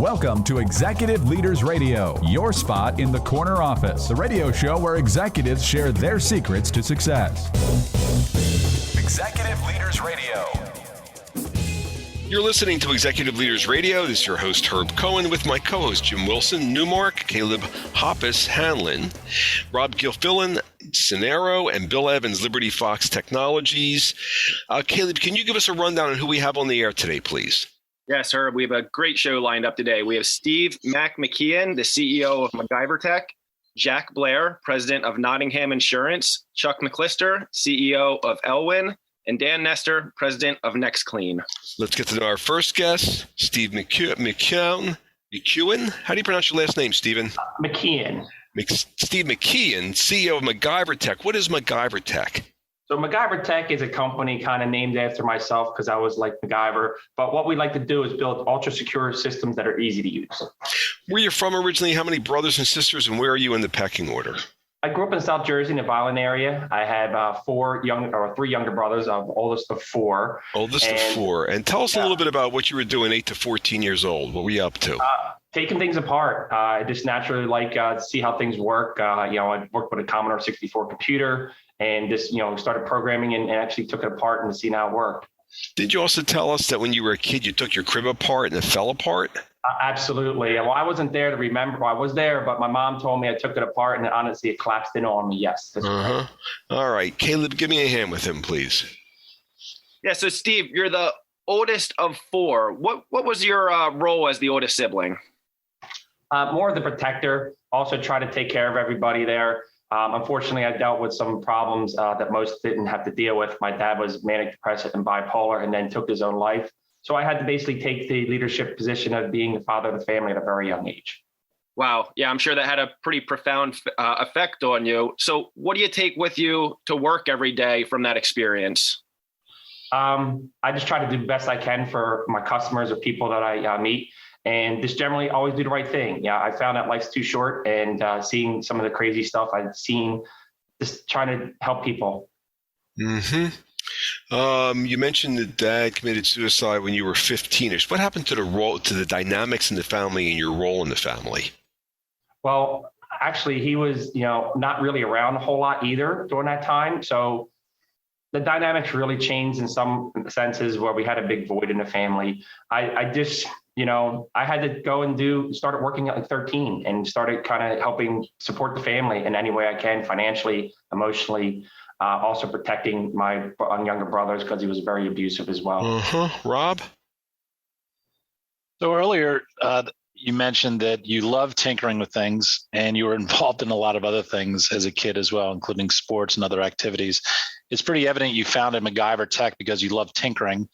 Welcome to Executive Leaders Radio, your spot in the corner office, the radio show where executives share their secrets to success. Executive Leaders Radio. You're listening to Executive Leaders Radio. This is your host, Herb Cohen, with my co-host, Jim Wilson, Newmark, Caleb Hoppus, Hanlon, Rob Gilfillan, Cinero, and Bill Evans, Liberty Fox Technologies. Caleb, can you give us a rundown on who we have on the air today, please? Yes, Herb. We have a great show lined up today. We have Steve McKeon, the CEO of MacGyver Tech, Jack Blair, president of Nottingham Insurance, Chuck McClister, CEO of Elwyn, and Dan Nestor, president of NextClean. Let's get to know our first guest, Steve McKeon. How do you pronounce your last name, Stephen? McKeon. Steve McKeon, CEO of MacGyver Tech. What is MacGyver Tech? So MacGyver Tech is a company kind of named after myself because I was like MacGyver. But what we like to do is build ultra secure systems that are easy to use. Where are you from originally? How many brothers and sisters, and where are you in the pecking order? I grew up in South Jersey in the Violin area. I had three younger brothers. I'm oldest of four. And tell us a little bit about what you were doing 8 to 14 years old. What were you up to? Taking things apart. I just naturally like to see how things work. I worked with a Commodore 64 computer and just, started programming and actually took it apart and seeing how it worked. Did you also tell us that when you were a kid, you took your crib apart and it fell apart? Absolutely. Well, I wasn't there to remember. I was there, but my mom told me I took it apart, and honestly, it collapsed in on me. Yes. All right. Caleb, give me a hand with him, please. Yeah. So, Steve, you're the oldest of four. What was your role as the oldest sibling? More of the protector. Also, try to take care of everybody there. Unfortunately, I dealt with some problems that most didn't have to deal with. My dad was manic depressive and bipolar, and then took his own life. So I had to basically take the leadership position of being the father of the family at a very young age. Wow. Yeah, I'm sure that had a pretty profound effect on you. So what do you take with you to work every day from that experience? I just try to do the best I can for my customers or people that I meet, and just generally always do the right thing. Yeah, I found that life's too short, and seeing some of the crazy stuff I've seen, just trying to help people. Mm-hmm. You mentioned that Dad committed suicide when you were 15ish. What happened to the dynamics in the family and your role in the family? Well, actually, he was, not really around a whole lot either during that time. So the dynamics really changed in some senses where we had a big void in the family. I just, I had to go started working at like 13 and started kind of helping support the family in any way I can, financially, emotionally. Also protecting my younger brothers because he was very abusive as well. Rob? So earlier, you mentioned that you love tinkering with things and you were involved in a lot of other things as a kid as well, including sports and other activities. It's pretty evident you founded MacGyver Tech because you love tinkering.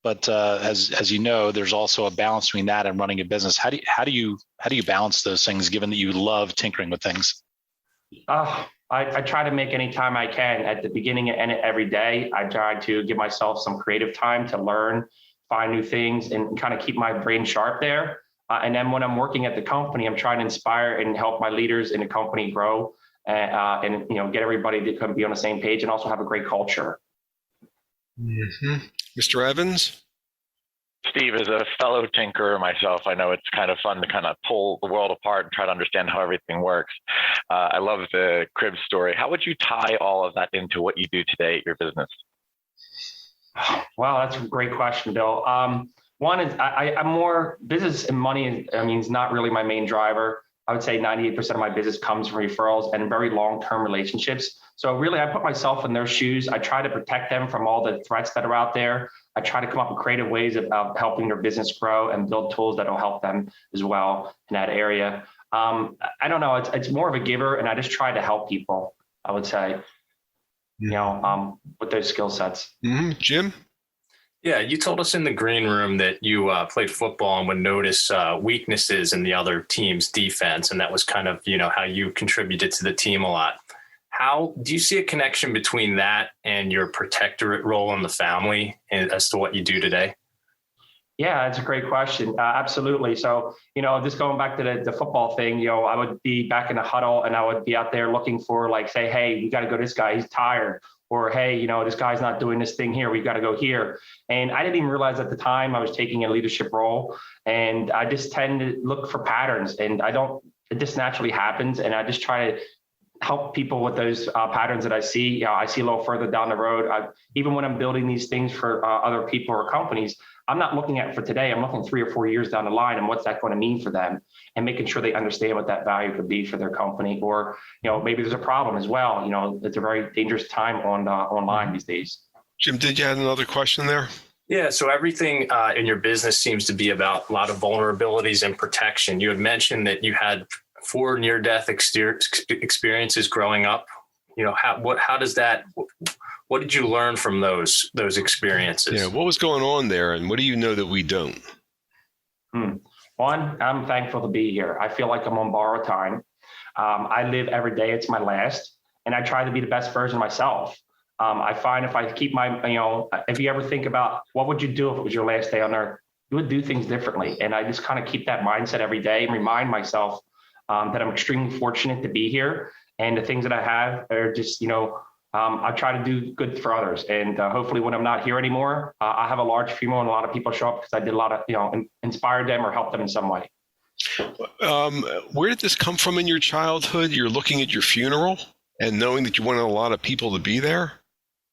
But as you know, there's also a balance between that and running a business. How do you balance those things given that you love tinkering with things? I try to make any time I can at the beginning and every day. I try to give myself some creative time to learn, find new things, and kind of keep my brain sharp there. And then when I'm working at the company, I'm trying to inspire and help my leaders in the company grow and get everybody to come be on the same page and also have a great culture. Mm-hmm. Mr. Evans? Steve, as a fellow tinkerer myself, I know it's kind of fun to kind of pull the world apart and try to understand how everything works. I love the crib story. How would you tie all of that into what you do today at your business? Wow, that's a great question, Bill. One is I'm more business and money. Is not really my main driver. I would say 98% of my business comes from referrals and very long-term relationships. So really, I put myself in their shoes. I try to protect them from all the threats that are out there. I try to come up with creative ways of helping their business grow and build tools that will help them as well in that area. I don't know. It's more of a giver, and I just try to help people, I would say, with those skill sets. Mm-hmm. Jim? Yeah, you told us in the green room that you played football and would notice weaknesses in the other team's defense, and that was kind of, how you contributed to the team a lot. How do you see a connection between that and your protectorate role in the family as to what you do today? Yeah, that's a great question. Absolutely. So, just going back to the football thing, I would be back in the huddle and I would be out there looking for like, say, hey, we got to go to this guy, he's tired. Or, hey, this guy's not doing this thing here, we got to go here. And I didn't even realize at the time I was taking a leadership role. And I just tend to look for patterns, and it just naturally happens. And I just try to help people with those patterns that I see. I see a little further down the road. Even when I'm building these things for other people or companies, I'm not looking at it for today. I'm looking 3 or 4 years down the line, and what's that going to mean for them, and making sure they understand what that value could be for their company. Or, maybe there's a problem as well. It's a very dangerous time online these days. Jim, did you have another question there? Yeah, so everything in your business seems to be about a lot of vulnerabilities and protection. You had mentioned that you had 4 near-death experiences growing up. What did you learn from those experiences? Yeah, what was going on there, and what do you know that we don't? One, I'm thankful to be here. I feel like I'm on borrowed time. I live every day, it's my last, and I try to be the best version of myself. I find if I keep if you ever think about what would you do if it was your last day on earth, you would do things differently. And I just kind of keep that mindset every day and remind myself that I'm extremely fortunate to be here. And the things that I have are just, I try to do good for others. And hopefully when I'm not here anymore, I have a large funeral and a lot of people show up because I did a lot of, inspired them or helped them in some way. Where did this come from in your childhood? You're looking at your funeral and knowing that you wanted a lot of people to be there?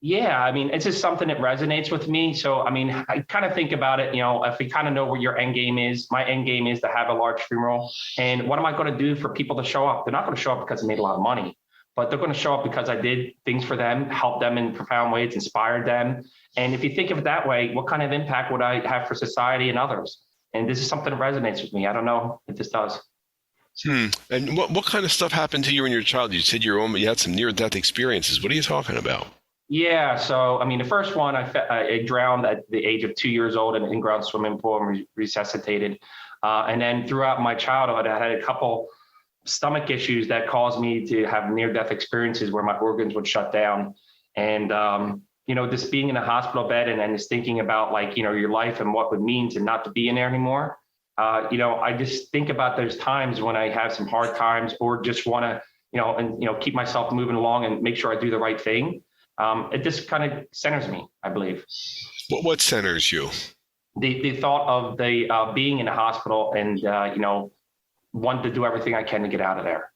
Yeah, it's just something that resonates with me. So, I kind of think about it, if we kind of know where your end game is, my end game is to have a large funeral. And what am I going to do for people to show up? They're not going to show up because I made a lot of money, but they're going to show up because I did things for them, helped them in profound ways, inspired them. And if you think of it that way, what kind of impact would I have for society and others? And this is something that resonates with me. I don't know if this does. And what kind of stuff happened to you in your childhood? You said you had some near-death experiences. What are you talking about? Yeah. So, the first one, I drowned at the age of 2 years old in an in-ground swimming pool and resuscitated. And then throughout my childhood, I had a couple stomach issues that caused me to have near-death experiences where my organs would shut down. And, just being in a hospital bed and just thinking about your life and what it would mean to not to be in there anymore. I just think about those times when I have some hard times or just want to, keep myself moving along and make sure I do the right thing. It just kind of centers me, I believe. What centers you? The thought of the being in a hospital and, want to do everything I can to get out of there.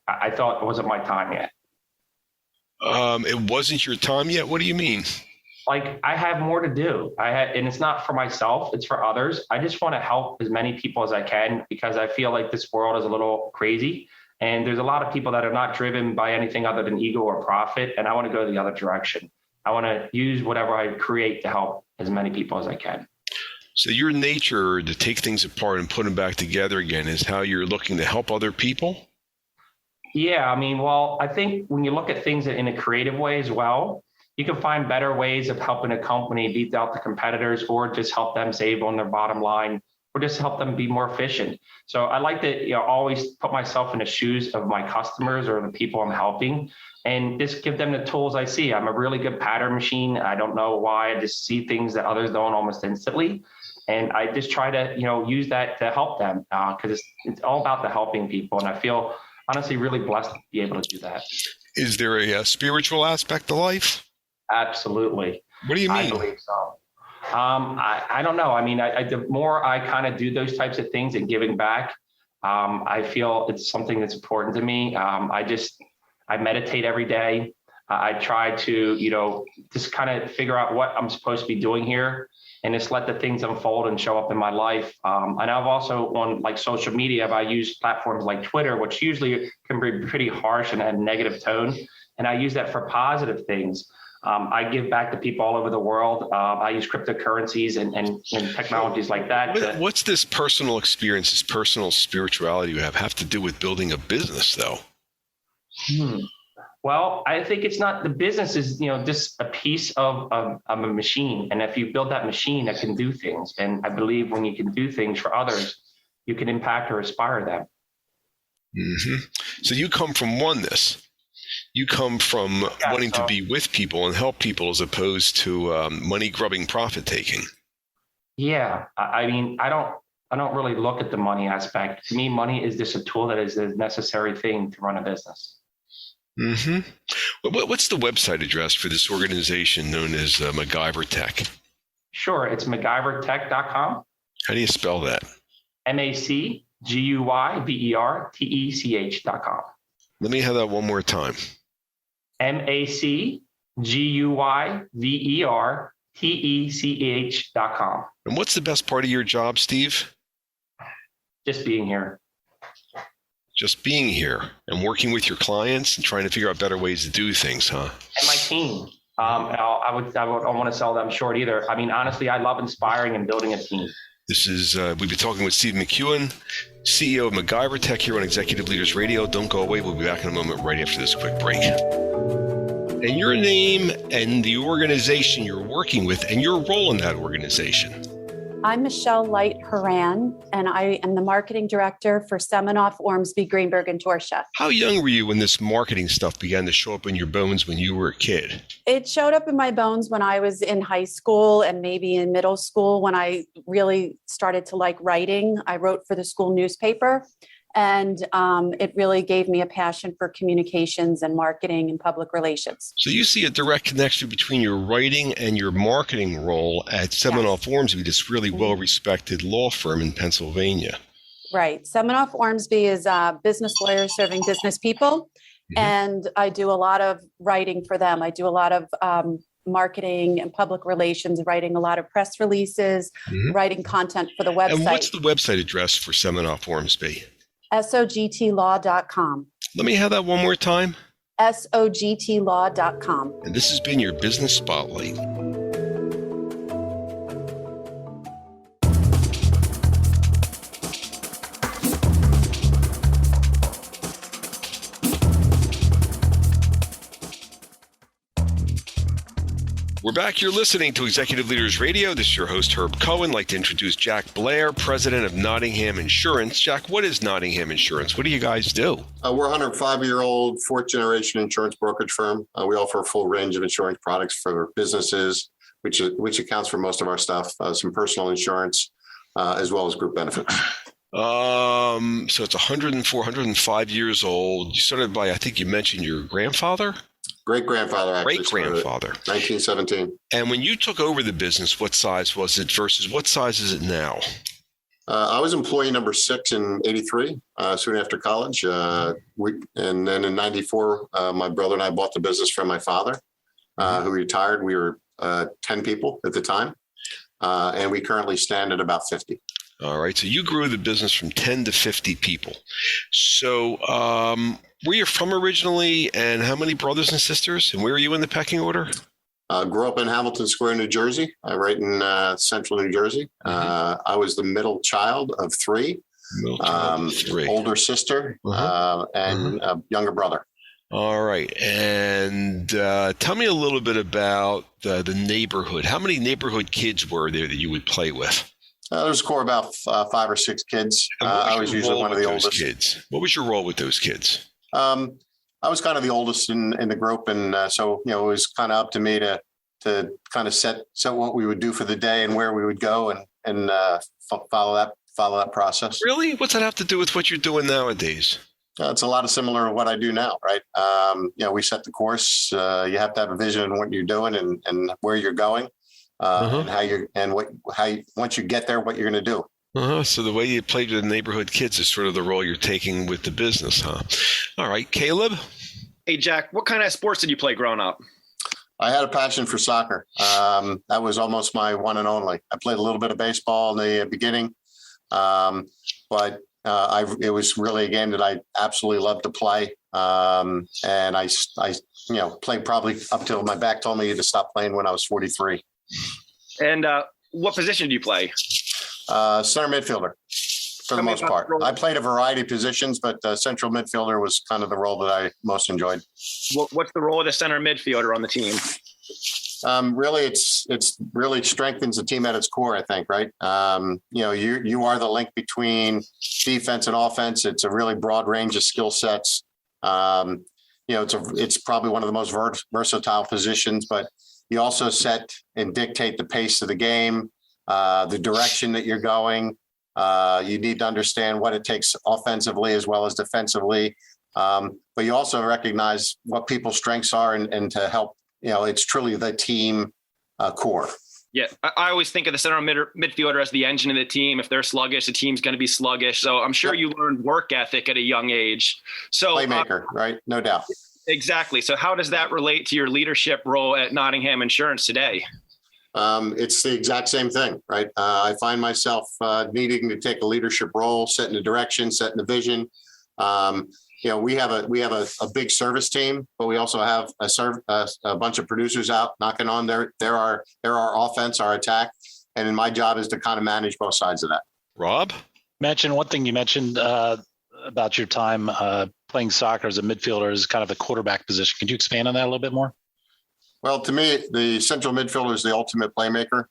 I thought it wasn't my time yet. It wasn't your time yet? What do you mean? I have more to do. And it's not for myself, it's for others. I just want to help as many people as I can because I feel like this world is a little crazy. And there's a lot of people that are not driven by anything other than ego or profit. And I want to go the other direction. I want to use whatever I create to help as many people as I can. So your nature to take things apart and put them back together again is how you're looking to help other people? Yeah, I think when you look at things in a creative way as well, you can find better ways of helping a company beat out the competitors or just help them save on their bottom line or just help them be more efficient. So I like to always put myself in the shoes of my customers or the people I'm helping and just give them the tools I see. I'm a really good pattern machine. I don't know why. I just see things that others don't almost instantly. And I just try to, use that to help them because it's all about the helping people. And I feel honestly really blessed to be able to do that. Is there a spiritual aspect to life? Absolutely. What do you mean? I believe so. I don't know. The more I kind of do those types of things and giving back, I feel it's something that's important to me. I meditate every day. I try to, just kind of figure out what I'm supposed to be doing here and just let the things unfold and show up in my life. And I've also on social media, I use platforms like Twitter, which usually can be pretty harsh and have a negative tone. And I use that for positive things. I give back to people all over the world. I use cryptocurrencies and technologies like that. What's this personal experience, this personal spirituality you have to do with building a business, though? Well, I think it's not the business is, just a piece of a machine. And if you build that machine that can do things, and I believe when you can do things for others, you can impact or inspire them. Mm-hmm. So you come from oneness. You come from wanting to be with people and help people as opposed to money grubbing, profit taking. Yeah, I mean, I don't really look at the money aspect. To me, money is just a tool that is a necessary thing to run a business. Mm-hmm. What's the website address for this organization known as MacGyver Tech? Sure, it's MacGyverTech.com. How do you spell that? MacGuyverTech.com. Let me have that one more time. MacGuyverTech.com. And what's the best part of your job, Steve? Just being here. Just being here and working with your clients and trying to figure out better ways to do things, huh? And my team. I don't want to sell them short either. I mean, honestly, I love inspiring and building a team. This is, we've been talking with Steve McEwen, CEO of MacGyver Tech here on Executive Leaders Radio. Don't go away. We'll be back in a moment right after this quick break. And your name and the organization you're working with and your role in that organization. I'm Michelle Light Horan, and I am the marketing director for Seminoff, Ormsby, Greenberg, and Torsha. How young were you when this marketing stuff began to show up in your bones when you were a kid? It showed up in my bones when I was in high school and maybe in middle school when I really started to like writing. I wrote for the school newspaper, and it really gave me a passion for communications and marketing and public relations. So you see a direct connection between your writing and your marketing role at Seminoff Ormsby, this really well-respected law firm in Pennsylvania. Right. Seminoff Ormsby is a business lawyer serving business people. And I do a lot of writing for them. I do a lot of marketing and public relations, writing a lot of press releases, writing content for the website. And what's the website address for Seminoff Ormsby? SOGTlaw.com. Let me have that one more time. SOGTlaw.com. And this has been your Business Spotlight. We're back. You're listening to Executive Leaders Radio. This is your host, Herb Cohen. I'd like to introduce Jack Blair, president of Nottingham Insurance. Jack, what is Nottingham Insurance? What do you guys do? We're a 105-year-old, fourth-generation insurance brokerage firm. We offer a full range of insurance products for businesses, which accounts for most of our stuff, some personal insurance, as well as group benefits. So it's 104, 105 years old. You started by, I think you mentioned your grandfather? Great-grandfather, actually. Great-grandfather. 1917. And when you took over the business, what size was it versus what size is it now? I was employee number 6 in 83, soon after college. And then in 94, my brother and I bought the business from my father, who retired. We were 10 people at the time, and we currently stand at about 50. All right. So you grew the business from 10 to 50 people. So where you're from originally, and how many brothers and sisters, and where are you in the pecking order? Grew up in Hamilton Square, New Jersey, right in central New Jersey. I was the middle child of 3, older sister, and a younger brother. All right. And tell me a little bit about the neighborhood. How many neighborhood kids were there that you would play with? There was a core about 5 or 6 kids. I was usually one of the oldest kids. What was your role with those kids? I was kind of the oldest in the group, and so it was kind of up to me to kind of set what we would do for the day and where we would go and follow that process. Really? What's that have to do with what you're doing nowadays? It's a lot of similar to what I do now, right? We set the course. You have to have a vision on what you're doing and where you're going. And once you get there, what you're going to do. So the way you played with the neighborhood kids is sort of the role you're taking with the business, huh? All right, Caleb. Hey, Jack, what kind of sports did you play growing up? I had a passion for soccer. That was almost my one and only. I played a little bit of baseball in the beginning, but it was really a game that I absolutely loved to play. And I played probably up till my back told me to stop playing when I was 43. And what position do you play? Center midfielder, for the most part. I played a variety of positions, but central midfielder was kind of the role that I most enjoyed. What's the role of the center midfielder on the team? Really, it's really strengthens the team at its core, I think, right? You are the link between defense and offense. It's a really broad range of skill sets. It's probably one of the most versatile positions, but you also set and dictate the pace of the game. the direction that you're going. You need to understand what it takes offensively as well as defensively. But you also recognize what people's strengths are and to help, it's truly the team core. Yeah, I always think of the center midfielder as the engine of the team. If they're sluggish, the team's going to be sluggish. So I'm sure you learned work ethic at a young age. So playmaker, right? No doubt. Exactly. So how does that relate to your leadership role at Nottingham Insurance today? It's the exact same thing, right? I find myself needing to take a leadership role, setting the direction, setting the vision. We have a big service team, but we also have a bunch of producers out knocking on their our offense, our attack, and then my job is to kind of manage both sides of that. Rob, One thing you mentioned about your time playing soccer as a midfielder is kind of the quarterback position. Could you expand on that a little bit more? Well, to me, the central midfielder is the ultimate playmaker.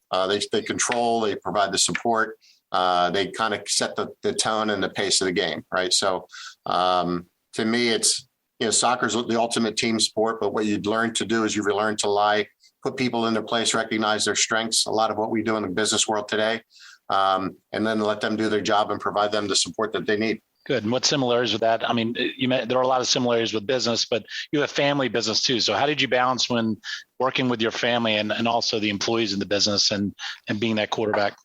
They control, they provide the support, they kind of set the tone and the pace of the game, right? So to me, it's, soccer's the ultimate team sport, but what you'd learn to do is you learn to put people in their place, recognize their strengths, a lot of what we do in the business world today, and then let them do their job and provide them the support that they need. Good. And what similarities with that? I mean, there are a lot of similarities with business, but you have a family business too. So how did you balance when working with your family and also the employees in the business and being that quarterback?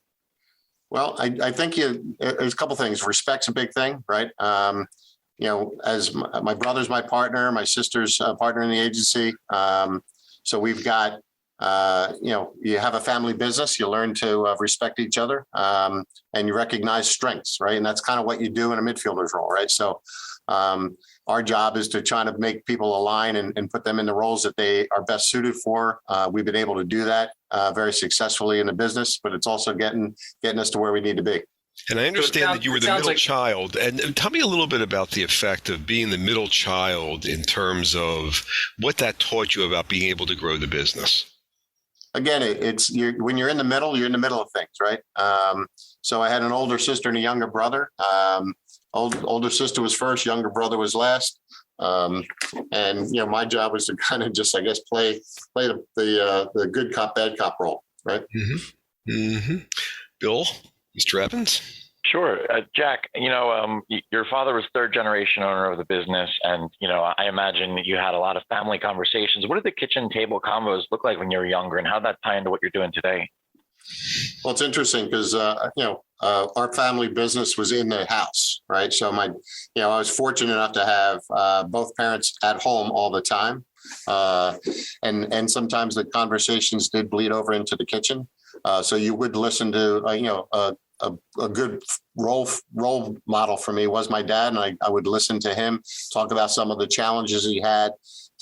Well, I think there's a couple things. Respect's a big thing, right? As my brother's my partner, my sister's a partner in the agency. So we've got, you have a family business, you learn to respect each other, and you recognize strengths, right? And that's kind of what you do in a midfielder's role, right? So our job is to try to make people align and put them in the roles that they are best suited for. We've been able to do that very successfully in the business, but it's also getting us to where we need to be. And I understand that you were the middle child. And tell me a little bit about the effect of being the middle child in terms of what that taught you about being able to grow the business. Again, when you're in the middle, you're in the middle of things, right? So I had an older sister and a younger brother. Older sister was first, younger brother was last. And my job was to kind of just, I guess, play the good cop, bad cop role, right? Mm-hmm. Mm-hmm. Bill, Mr. Evans? Sure. Jack, your father was third generation owner of the business. And, I imagine you had a lot of family conversations. What did the kitchen table combos look like when you were younger, and how did that tie into what you're doing today? Well, it's interesting because, our family business was in the house, right? So I was fortunate enough to have both parents at home all the time. And sometimes the conversations did bleed over into the kitchen. So you would listen to, a good role model for me was my dad. And I would listen to him talk about some of the challenges he had,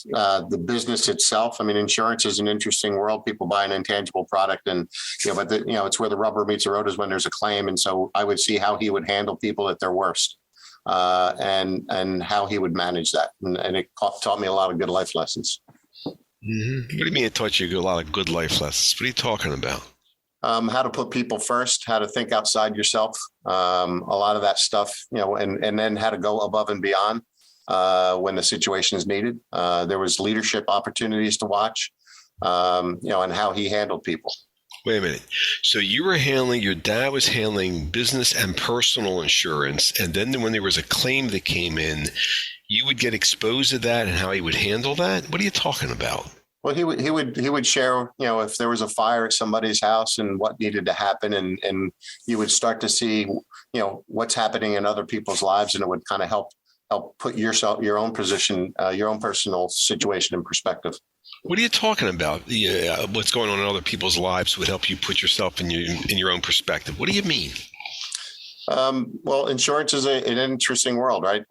the business itself. I mean, insurance is an interesting world. People buy an intangible product and, it's where the rubber meets the road is when there's a claim. And so I would see how he would handle people at their worst and how he would manage that. And it taught me a lot of good life lessons. Mm-hmm. What do you mean it taught you a lot of good life lessons? What are you talking about? How to put people first, how to think outside yourself, a lot of that stuff, and then how to go above and beyond when the situation is needed. There was leadership opportunities to watch, and how he handled people. Wait a minute. So your dad was handling business and personal insurance. And then when there was a claim that came in, you would get exposed to that and how he would handle that? What are you talking about? Well, he would share, if there was a fire at somebody's house and what needed to happen, and you would start to see, what's happening in other people's lives, and it would kind of help put your own position, your own personal situation in perspective. What are you talking about? What's going on in other people's lives would help you put yourself in your own perspective. What do you mean? Well, insurance is an interesting world, right?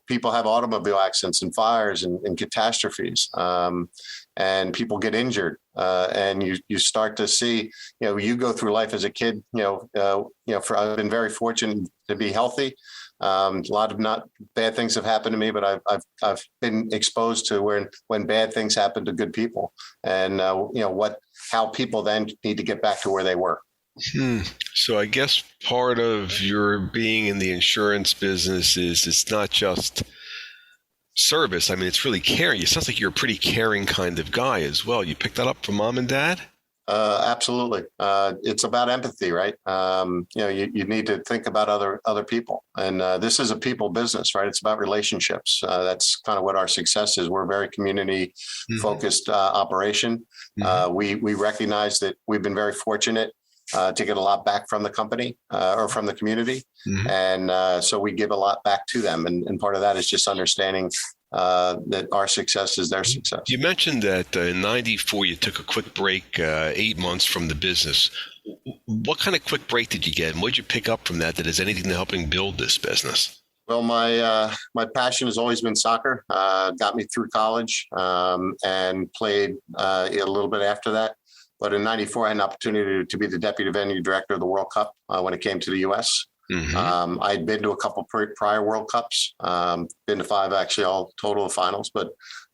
People have automobile accidents and fires and catastrophes, and people get injured. And you start to see, you go through life as a kid, I've been very fortunate to be healthy. A lot of not bad things have happened to me, but I've been exposed to when bad things happen to good people, and how people then need to get back to where they were. So I guess part of your being in the insurance business is it's not just service. I mean, it's really caring. It sounds like you're a pretty caring kind of guy as well. You picked that up from mom and dad? Absolutely. It's about empathy, right? You need to think about other people. And this is a people business, right? It's about relationships. That's kind of what our success is. We're a very community focused operation. We recognize that we've been very fortunate to get a lot back from the company or from the community. And so we give a lot back to them. And part of that is just understanding that our success is their success. You mentioned that in '94 you took a quick break, 8 months from the business. What kind of quick break did you get, and what did you pick up from that is anything to helping build this business? Well, my passion has always been soccer. Got me through college and played a little bit after that. But in '94, I had an opportunity to be the deputy venue director of the World Cup when it came to the U.S. I'd been to a couple prior World Cups, been to 5 actually, all total of finals. But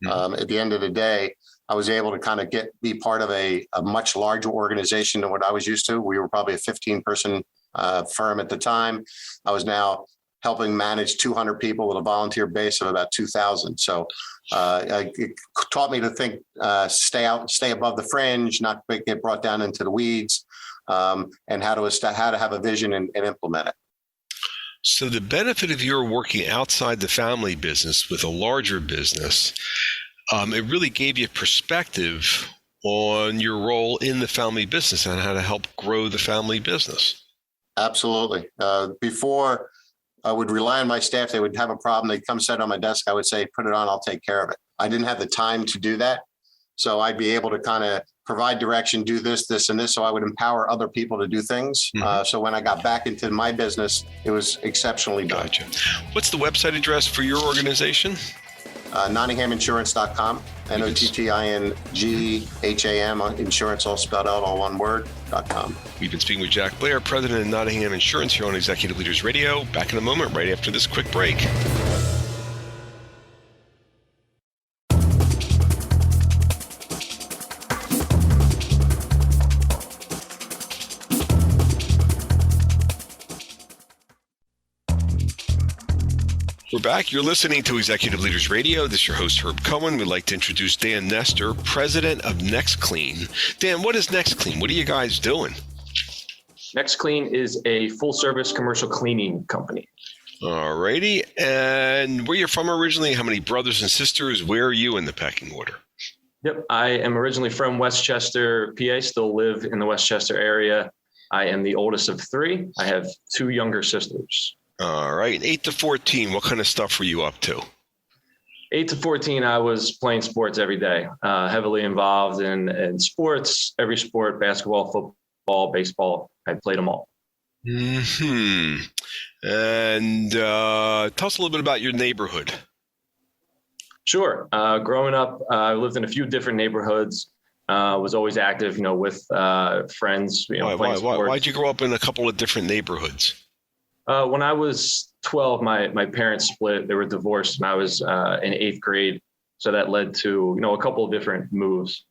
at the end of the day, I was able to kind of be part of a much larger organization than what I was used to. We were probably a 15-person firm at the time. I was now helping manage 200 people with a volunteer base of about 2,000. So it taught me to think, stay above the fringe, not get brought down into the weeds, and how to have a vision and implement it. So the benefit of your working outside the family business with a larger business, it really gave you perspective on your role in the family business and how to help grow the family business. Absolutely. Before I would rely on my staff, they would have a problem. They'd come sit on my desk. I would say, put it on, I'll take care of it. I didn't have the time to do that. So I'd be able to kind of provide direction, do this, this, and this. So I would empower other people to do things. So when I got back into my business, it was exceptionally done. Gotcha. What's the website address for your organization? NottinghamInsurance.com, NOTTINGHAM, insurance all spelled out, all one word, .com. We've been speaking with Jack Blair, president of Nottingham Insurance, here on Executive Leaders Radio. Back in a moment, right after this quick break. We're back. You're listening to Executive Leaders Radio. This is your host, Herb Cohen. We'd like to introduce Dan Nestor, president of NextClean. Dan, what is NextClean? What are you guys doing? NextClean is a full-service commercial cleaning company. All righty. And where you're from originally, how many brothers and sisters? Where are you in the pecking order? Yep. I am originally from Westchester, PA, still live in the Westchester area. I am the oldest of 3. I have 2 younger sisters. All right. 8 to 14, what kind of stuff were you up to? 8 to 14, I was playing sports every day, heavily involved in sports, every sport, basketball, football, baseball. I played them all. And tell us a little bit about your neighborhood. Sure. Growing up, I lived in a few different neighborhoods. Was always active, with friends. Playing sports. Why'd you grow up in a couple of different neighborhoods? When I was 12, my parents split. They were divorced, and I was in 8th grade. So that led to, a couple of different moves.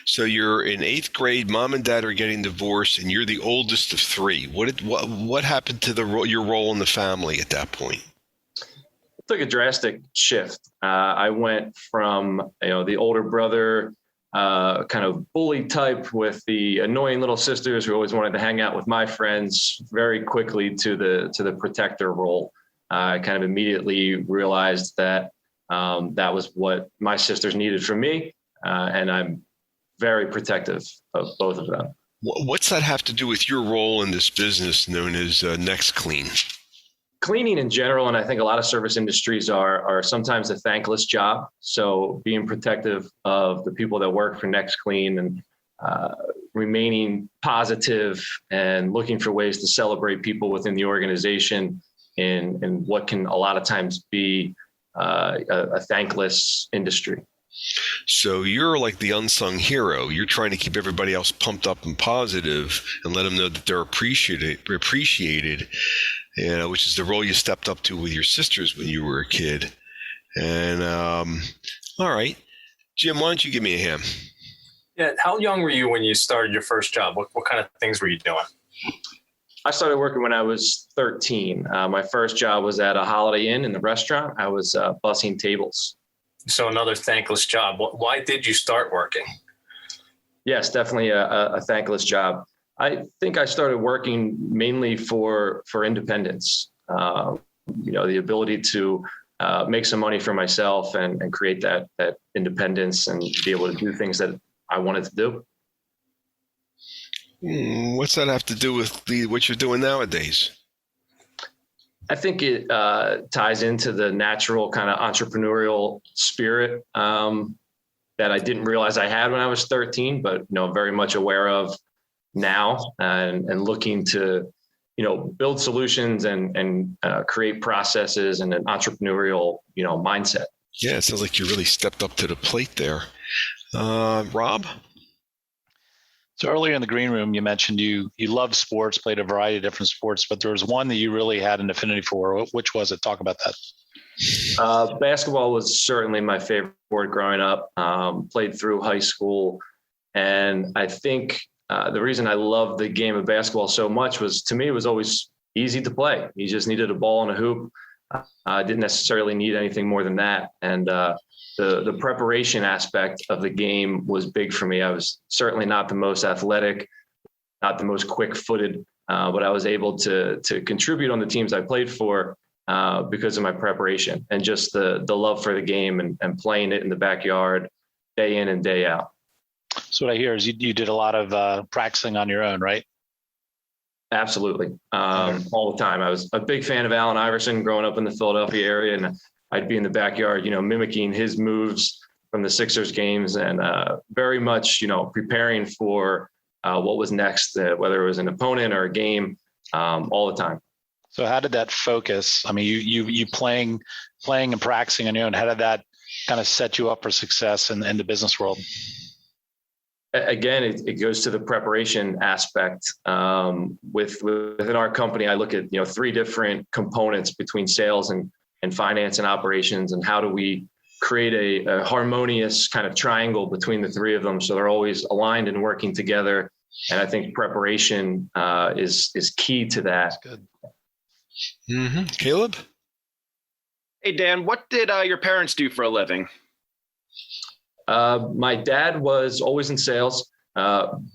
So you're in 8th grade. Mom and dad are getting divorced, and you're the oldest of 3. What happened to your role in the family at that point? It took a drastic shift. I went from the older brother, kind of bully type with the annoying little sisters who always wanted to hang out with my friends, very quickly to the protector role. I kind of immediately realized that that was what my sisters needed from me, and I'm very protective of both of them. What's that have to do with your role in this business known as NextClean? Cleaning in general, and I think a lot of service industries are sometimes a thankless job. So being protective of the people that work for NextClean and remaining positive and looking for ways to celebrate people within the organization in what can a lot of times be a thankless industry. So you're like the unsung hero. You're trying to keep everybody else pumped up and positive and let them know that they're appreciated, which is the role you stepped up to with your sisters when you were a kid. And all right, Jim, why don't you give me a hand? Yeah. How young were you when you started your first job? What kind of things were you doing? I started working when I was 13. My first job was at a Holiday Inn in the restaurant. I was bussing tables. So another thankless job. Why did you start working? Yes, definitely a thankless job. I think I started working mainly for independence. The ability to make some money for myself and create that independence and be able to do things that I wanted to do. What's that have to do with what you're doing nowadays? I think it ties into the natural kind of entrepreneurial spirit that I didn't realize I had when I was 13, but very much aware of now, and looking to build solutions and create processes and an entrepreneurial mindset. Yeah, it sounds like you really stepped up to the plate there. Rob? So earlier in the green room, you mentioned you love sports, played a variety of different sports, but there was one that you really had an affinity for. Which was it? Talk about that. Basketball was certainly my favorite sport growing up. Played through high school. And I think the reason I loved the game of basketball so much was, to me, it was always easy to play. You just needed a ball and a hoop. I didn't necessarily need anything more than that. And the preparation aspect of the game was big for me. I was certainly not the most athletic, not the most quick-footed, but I was able to contribute on the teams I played for because of my preparation and just the love for the game and playing it in the backyard day in and day out. So what I hear is you did a lot of practicing on your own, right? Absolutely. All the time. I was a big fan of Allen Iverson growing up in the Philadelphia area, and I'd be in the backyard, mimicking his moves from the Sixers games and very much, preparing for what was next, whether it was an opponent or a game, all the time. So how did that focus? I mean, you playing and practicing on your own, how did that kind of set you up for success in the business world? Again, it goes to the preparation aspect. Within our company, I look at, 3 different components between sales and finance and operations, and how do we create a harmonious kind of triangle between the 3 of them so they're always aligned and working together. And I think preparation is key to that. That's good. Mm-hmm. Caleb? Hey, Dan, what did your parents do for a living? My dad was always in sales,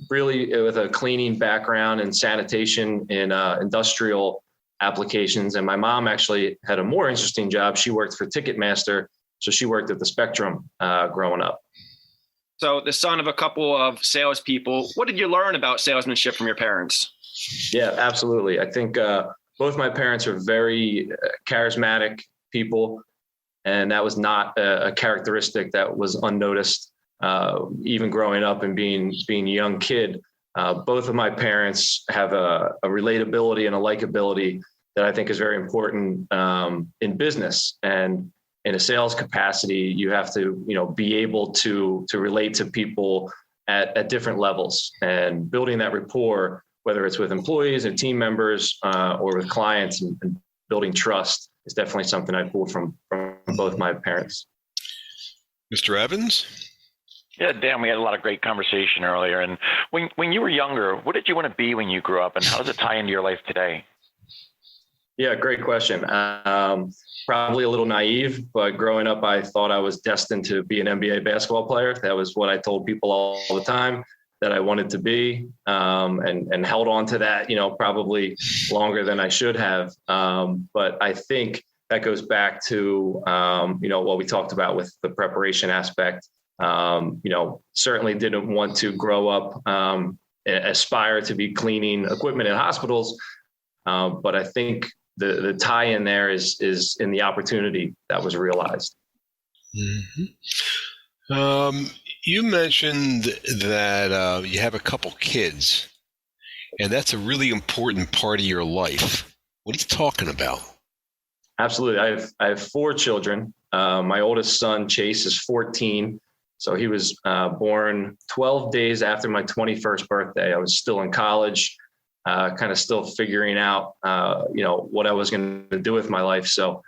really with a cleaning background and sanitation in industrial applications. And my mom actually had a more interesting job. She worked for Ticketmaster. So she worked at the Spectrum growing up. So the son of a couple of salespeople, what did you learn about salesmanship from your parents? Yeah, absolutely. I think both my parents are very charismatic people. And that was not a characteristic that was unnoticed, even growing up and being a young kid. Both of my parents have a relatability and a likability that I think is very important in business. And in a sales capacity, you have to, be able to relate to people at different levels, and building that rapport, whether it's with employees and team members or with clients, and building trust is definitely something I pulled from both my parents. Mr. Evans? Yeah, Dan, we had a lot of great conversation earlier. And when you were younger, what did you want to be when you grew up, and how does it tie into your life today? Yeah, great question. Probably a little naive, but growing up, I thought I was destined to be an NBA basketball player. That was what I told people all the time that I wanted to be, and held on to that, probably longer than I should have. But I think that goes back to, what we talked about with the preparation aspect. Certainly didn't want to grow up, aspire to be cleaning equipment in hospitals. But I think the tie in there is in the opportunity that was realized. Mm-hmm. You mentioned that you have a couple kids, and that's a really important part of your life. What are you talking about? Absolutely. I have 4 children. My oldest son, Chase, is 14. So he was born 12 days after my 21st birthday. I was still in college, kind of still figuring out, what I was going to do with my life. So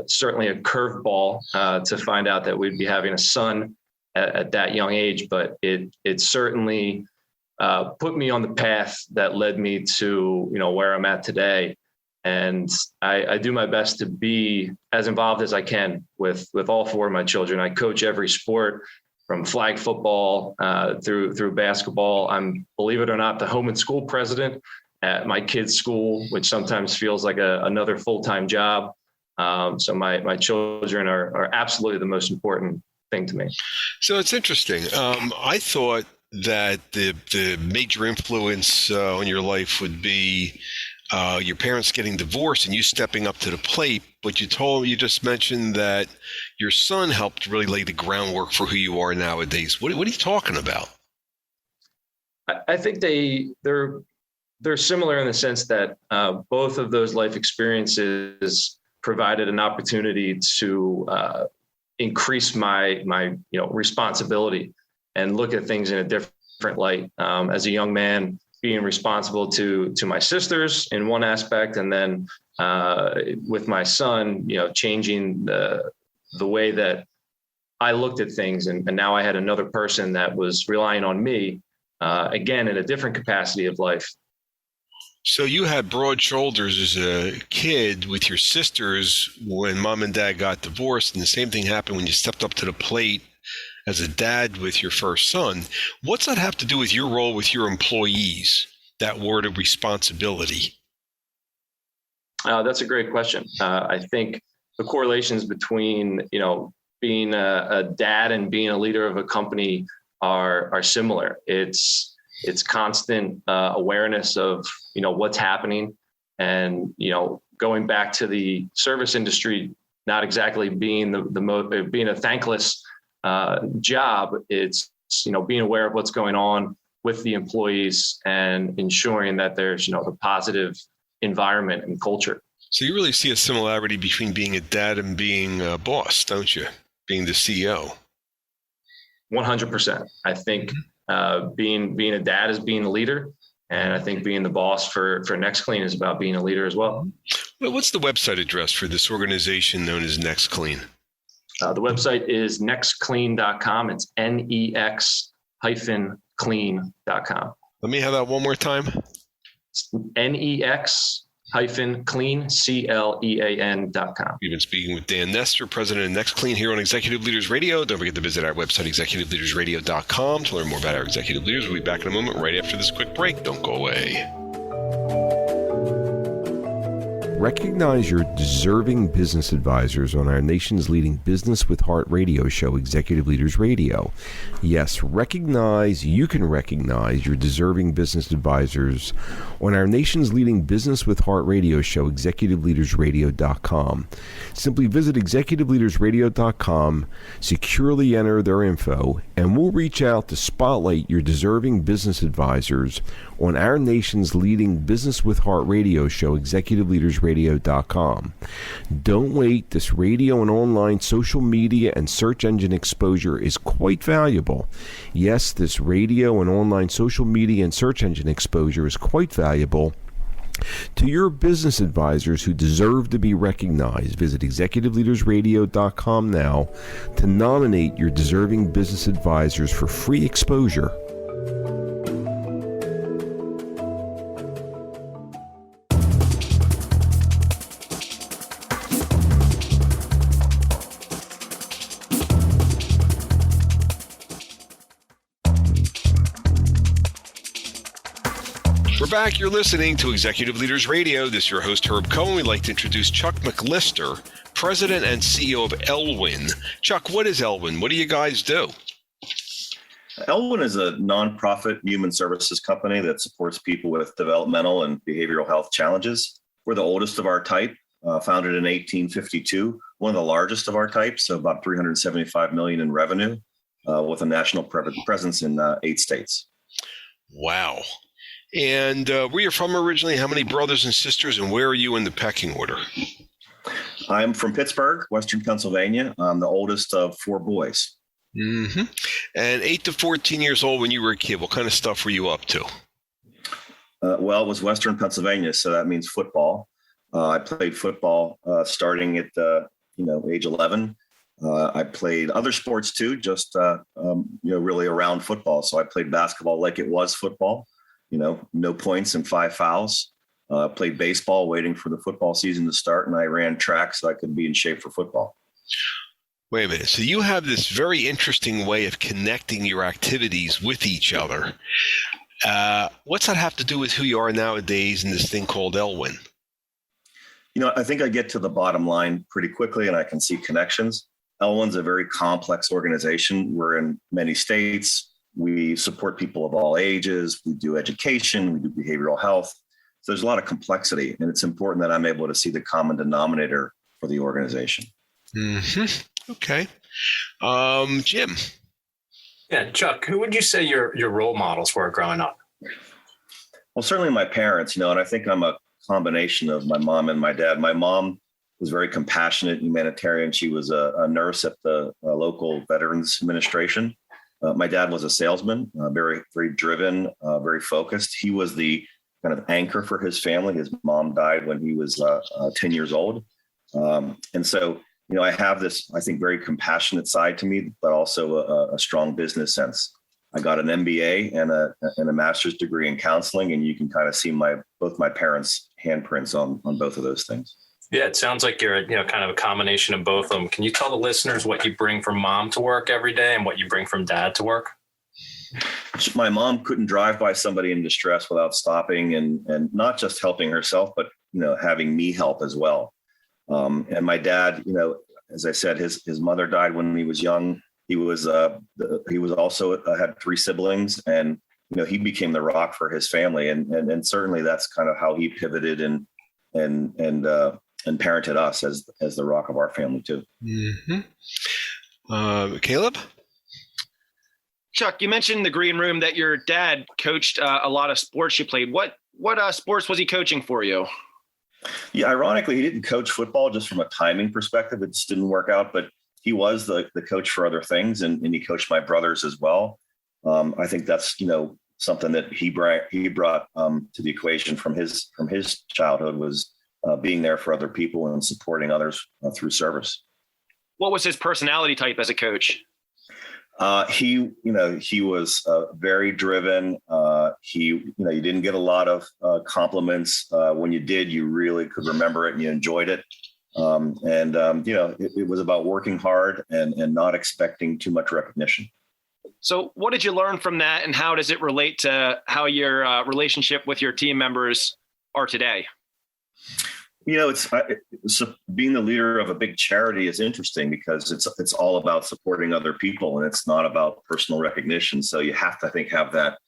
certainly a curveball to find out that we'd be having a son at that young age. But it certainly put me on the path that led me to, where I'm at today. And I do my best to be as involved as I can with all 4 of my children. I coach every sport from flag football through basketball. I'm, believe it or not, the home and school president at my kids' school, which sometimes feels like another full-time job. So my children are absolutely the most important thing to me. So it's interesting. I thought that the major influence on your life would be your parents getting divorced and you stepping up to the plate. But you just mentioned that your son helped really lay the groundwork for who you are nowadays. What are you talking about? I think they're similar in the sense that both of those life experiences provided an opportunity to increase my responsibility and look at things in a different light. As a young man, being responsible to my sisters in one aspect, and then with my son, changing the way that I looked at things, and now I had another person that was relying on me, again in a different capacity of life. So you had broad shoulders as a kid with your sisters when mom and dad got divorced, and the same thing happened when you stepped up to the plate as a dad with your first son. What's that have to do with your role with your employees, that word of responsibility? That's a great question. I think the correlations between, being a dad and being a leader of a company are similar. It's constant awareness of, what's happening, and, going back to the service industry, not exactly being being a thankless job. It's, being aware of what's going on with the employees and ensuring that there's, the positive environment and culture. So you really see a similarity between being a dad and being a boss, don't you? Being the CEO. 100%. I think being a dad is being a leader. And I think being the boss for NextClean is about being a leader as well. Well, what's the website address for this organization known as NextClean? The website is nextclean.com. It's nex-clean.com. Let me have that one more time. It's nex-clean.com. We've been speaking with Dan Nestor, president of NextClean, here on Executive Leaders Radio. Don't forget to visit our website, executiveleadersradio.com, to learn more about our executive leaders. We'll be back in a moment right after this quick break. Don't go away. Recognize your deserving business advisors on our nation's leading Business with Heart radio show, Executive Leaders Radio. Yes, you can recognize your deserving business advisors on our nation's leading Business with Heart radio show, executiveleadersradio.com. Simply visit executiveleadersradio.com, securely enter their info, and we'll reach out to spotlight your deserving business advisors on our nation's leading Business with Heart radio show, executiveleadersradio.com. Don't wait. This radio and online social media and search engine exposure is quite valuable. Yes, this radio and online social media and search engine exposure is quite valuable to your business advisors who deserve to be recognized. Visit executiveleadersradio.com now to nominate your deserving business advisors for free exposure. We're back. You're listening to Executive Leaders Radio. This is your host, Herb Cohen. We'd like to introduce Chuck McLister, President and CEO of Elwyn. Chuck, what is Elwyn? What do you guys do? Elwyn is a nonprofit human services company that supports people with developmental and behavioral health challenges. We're the oldest of our type, founded in 1852, one of the largest of our type, so about $375 million in revenue, with a national presence in 8 states. Wow. And where you're from originally, how many brothers and sisters, and where are you in the pecking order? I'm from Pittsburgh, Western Pennsylvania. I'm the oldest of 4 boys. Mm-hmm. And 8 to 14 years old when you were a kid, what kind of stuff were you up to? Well, it was Western Pennsylvania, so that means football. I played football starting at age 11. I played other sports too, just really around football. So I played basketball like it was football. No points and 5 fouls. Played baseball, waiting for the football season to start, and I ran track so I could be in shape for football. Wait a minute. So you have this very interesting way of connecting your activities with each other. What's that have to do with who you are nowadays in this thing called Elwyn? I think I get to the bottom line pretty quickly and I can see connections. Elwyn's a very complex organization. We're in many states. We support people of all ages. We do education. We do behavioral health. So there's a lot of complexity, and it's important that I'm able to see the common denominator for the organization. Mm-hmm. Okay. Jim. Yeah, Chuck, who would you say your role models were growing up? Well, certainly my parents, and I think I'm a combination of my mom and my dad. My mom was very compassionate, humanitarian. She was a nurse at the local Veterans Administration. My dad was a salesman, very, very driven, very focused. He was the kind of anchor for his family. His mom died when he was 10 years old. And so, I have this, I think, very compassionate side to me, but also a strong business sense. I got an MBA and a master's degree in counseling, and you can kind of see both my parents' handprints on both of those things. Yeah, it sounds like you're kind of a combination of both of them. Can you tell the listeners what you bring from mom to work every day and what you bring from dad to work? My mom couldn't drive by somebody in distress without stopping and not just helping herself, but having me help as well. And my dad, as I said, his mother died when he was young. He was also had 3 siblings, and he became the rock for his family, and certainly that's kind of how he pivoted and parented us as the rock of our family too. Mm-hmm. Caleb? Chuck, you mentioned in the green room that your dad coached a lot of sports you played. What sports was he coaching for you? Yeah, ironically, he didn't coach football just from a timing perspective. It just didn't work out, but he was the coach for other things, and he coached my brothers as well. I think that's, something that he brought to the equation from his childhood was being there for other people and supporting others through service. What was his personality type as a coach? He was very driven. You didn't get a lot of compliments. When you did, you really could remember it and you enjoyed it. It was about working hard and not expecting too much recognition. So what did you learn from that, and how does it relate to how your relationship with your team members are today? It's being the leader of a big charity is interesting because it's all about supporting other people, and it's not about personal recognition. So you have to, I think, have that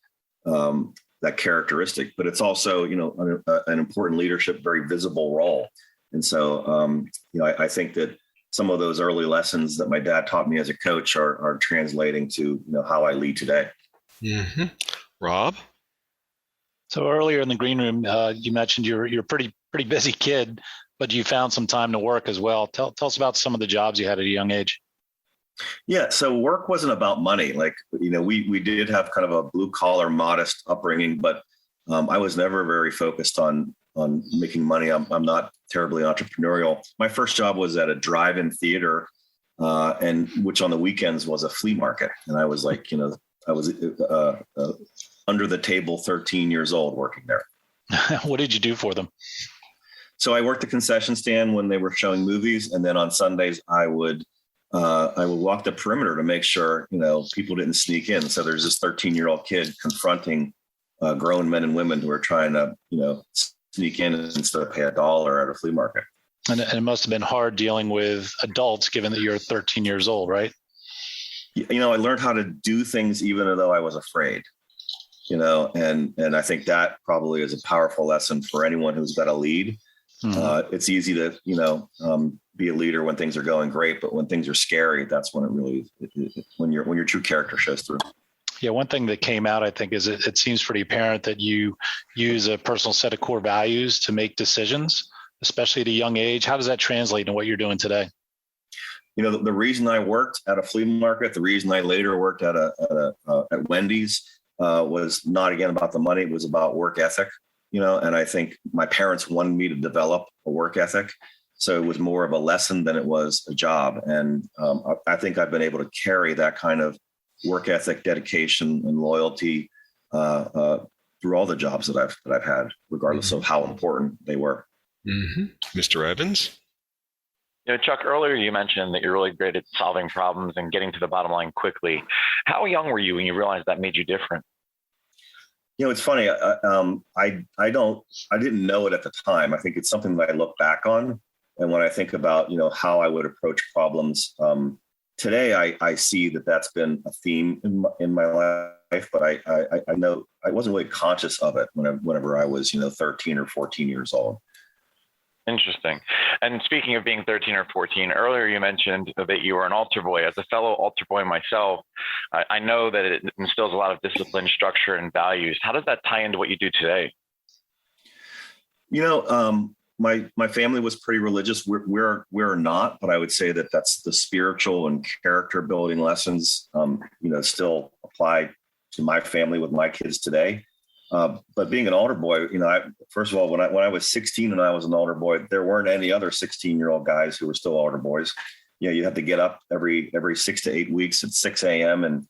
characteristic, but it's also, an important leadership, very visible role. And so, I think that some of those early lessons that my dad taught me as a coach are translating to, how I lead today. Mm-hmm. Rob? So earlier in the green room, you mentioned you're a pretty busy kid, but you found some time to work as well. Tell us about some of the jobs you had at a young age. Yeah, so work wasn't about money. Like, we did have kind of a blue collar, modest upbringing, but I was never very focused on making money. I'm not terribly entrepreneurial. My first job was at a drive-in theater, and which on the weekends was a flea market. And I was like, I was under the table, 13 years old, working there. What did you do for them? So I worked the concession stand when they were showing movies, and then on Sundays I would walk the perimeter to make sure people didn't sneak in. So there's this 13-year-old kid confronting grown men and women who are trying to sneak in instead of pay $1 at a flea market. And it must have been hard dealing with adults, given that you're 13 years old, right? I learned how to do things even though I was afraid. And I think that probably is a powerful lesson for anyone who's got to lead. Mm-hmm. It's easy to, be a leader when things are going great, but when things are scary, that's when when your true character shows through. Yeah. One thing that came out, I think, is it seems pretty apparent that you use a personal set of core values to make decisions, especially at a young age. How does that translate into what you're doing today? The reason I worked at a flea market, the reason I later worked at Wendy's, was not again about the money. It was about work ethic, and I think my parents wanted me to develop a work ethic. So it was more of a lesson than it was a job. And I think I've been able to carry that kind of work ethic, dedication, and loyalty through all the jobs that I've had, regardless of how important they were. Mm-hmm. Mr. Evans? Chuck, earlier you mentioned that you're really great at solving problems and getting to the bottom line quickly. How young were you when you realized that made you different? It's funny. I didn't know it at the time. I think it's something that I look back on. And when I think about, how I would approach problems today, I see that that's been a theme in my life, but I know I wasn't really conscious of it whenever I was, 13 or 14 years old. Interesting. And speaking of being 13 or 14, earlier you mentioned that you were an altar boy. As a fellow altar boy myself, I know that it instills a lot of discipline, structure, and values. How does that tie into what you do today? My family was pretty religious. We're not, but I would say that that's the spiritual and character building lessons, still apply to my family with my kids today. But being an altar boy, first of all, when I was 16 and I was an altar boy, there weren't any other 16-year-old guys who were still altar boys. You had to get up every 6 to 8 weeks at 6 a.m.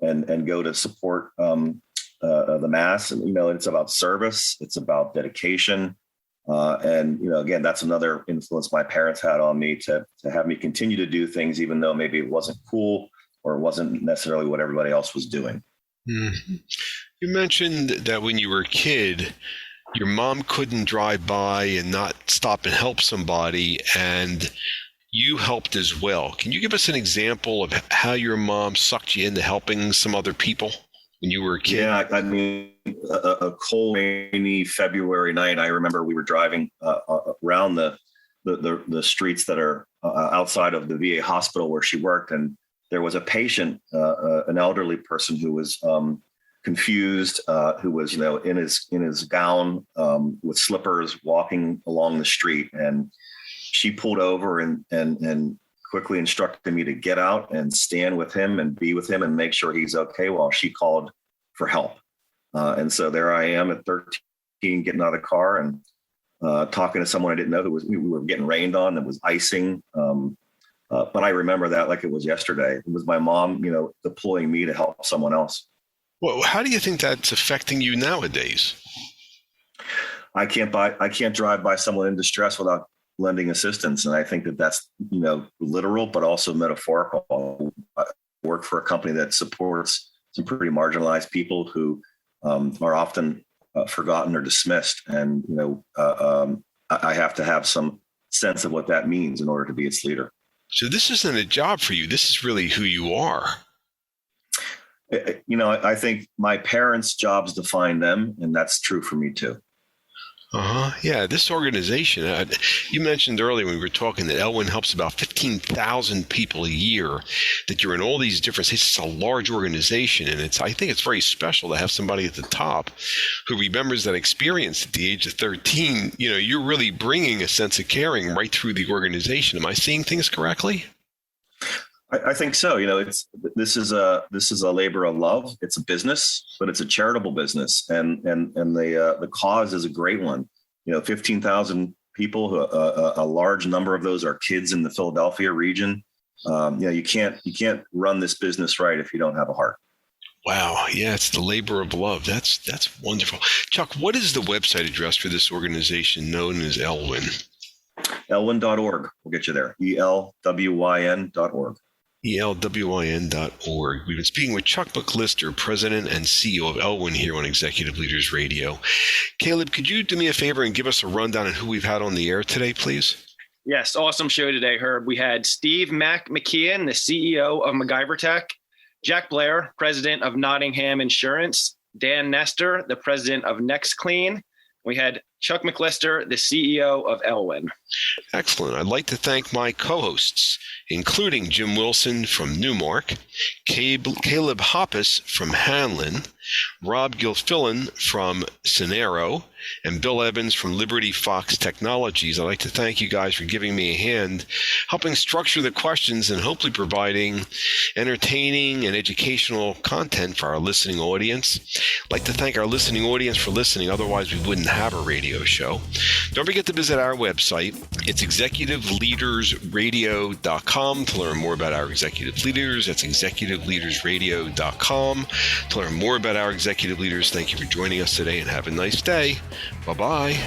and go to support the mass. And it's about service, it's about dedication, and again, that's another influence my parents had on me to have me continue to do things, even though maybe it wasn't cool or it wasn't necessarily what everybody else was doing. Mm-hmm. You mentioned that when you were a kid, your mom couldn't drive by and not stop and help somebody, and you helped as well. Can you give us an example of how your mom sucked you into helping some other people when you were a kid? Yeah, I mean, a cold, rainy February night, I remember we were driving around the streets that are outside of the VA hospital where she worked, and there was a patient, an elderly person who was confused, who was, in his gown with slippers walking along the street. And she pulled over and quickly instructed me to get out and stand with him and be with him and make sure he's okay while she called for help. And so there I am at 13, getting out of the car and talking to someone I didn't know we were getting rained on. It was icing. But I remember that like it was yesterday. It was my mom, deploying me to help someone else. Well, how do you think that's affecting you nowadays? I can't drive by someone in distress without lending assistance. And I think that that's, literal, but also metaphorical. I work for a company that supports some pretty marginalized people who are often forgotten or dismissed. And, I have to have some sense of what that means in order to be its leader. So this isn't a job for you. This is really who you are. I think my parents' jobs define them, and that's true for me too. Yeah, this organization, you mentioned earlier when we were talking that Elwyn helps about 15,000 people a year, that you're in all these different states. It's a large organization, and I think it's very special to have somebody at the top who remembers that experience at the age of 13. You're really bringing a sense of caring right through the organization. Am I seeing things correctly? I think so. This is a labor of love. It's a business, but it's a charitable business, and the cause is a great one. 15,000 people. A large number of those are kids in the Philadelphia region. You can't run this business right if you don't have a heart. Wow. Yeah, it's the labor of love. That's wonderful. Chuck, what is the website address for this organization known as Elwyn? Elwyn.org. We'll get you there. ELWYN.org. ELWYN.org. We've been speaking with Chuck McClister, President and CEO of Elwyn here on Executive Leaders Radio. Caleb, could you do me a favor and give us a rundown on who we've had on the air today, please? Yes, awesome show today, Herb. We had Steve Mac McKeon, the CEO of MacGyver Tech, Jack Blair, President of Nottingham Insurance, Dan Nestor, the President of NextClean. We had Chuck McClister, the CEO of Elwyn. Excellent. I'd like to thank my co-hosts, including Jim Wilson from Newmark, Caleb Hoppus from Hanlon, Rob Gilfillan from Cinero, and Bill Evans from Liberty Fox Technologies. I'd like to thank you guys for giving me a hand, helping structure the questions and hopefully providing entertaining and educational content for our listening audience. I'd like to thank our listening audience for listening. Otherwise, we wouldn't have a radio show. Don't forget to visit our website. It's executiveleadersradio.com to learn more about our executive leaders. That's executiveleadersradio.com to learn more about our executive leaders. Thank you for joining us today and have a nice day. Bye-bye.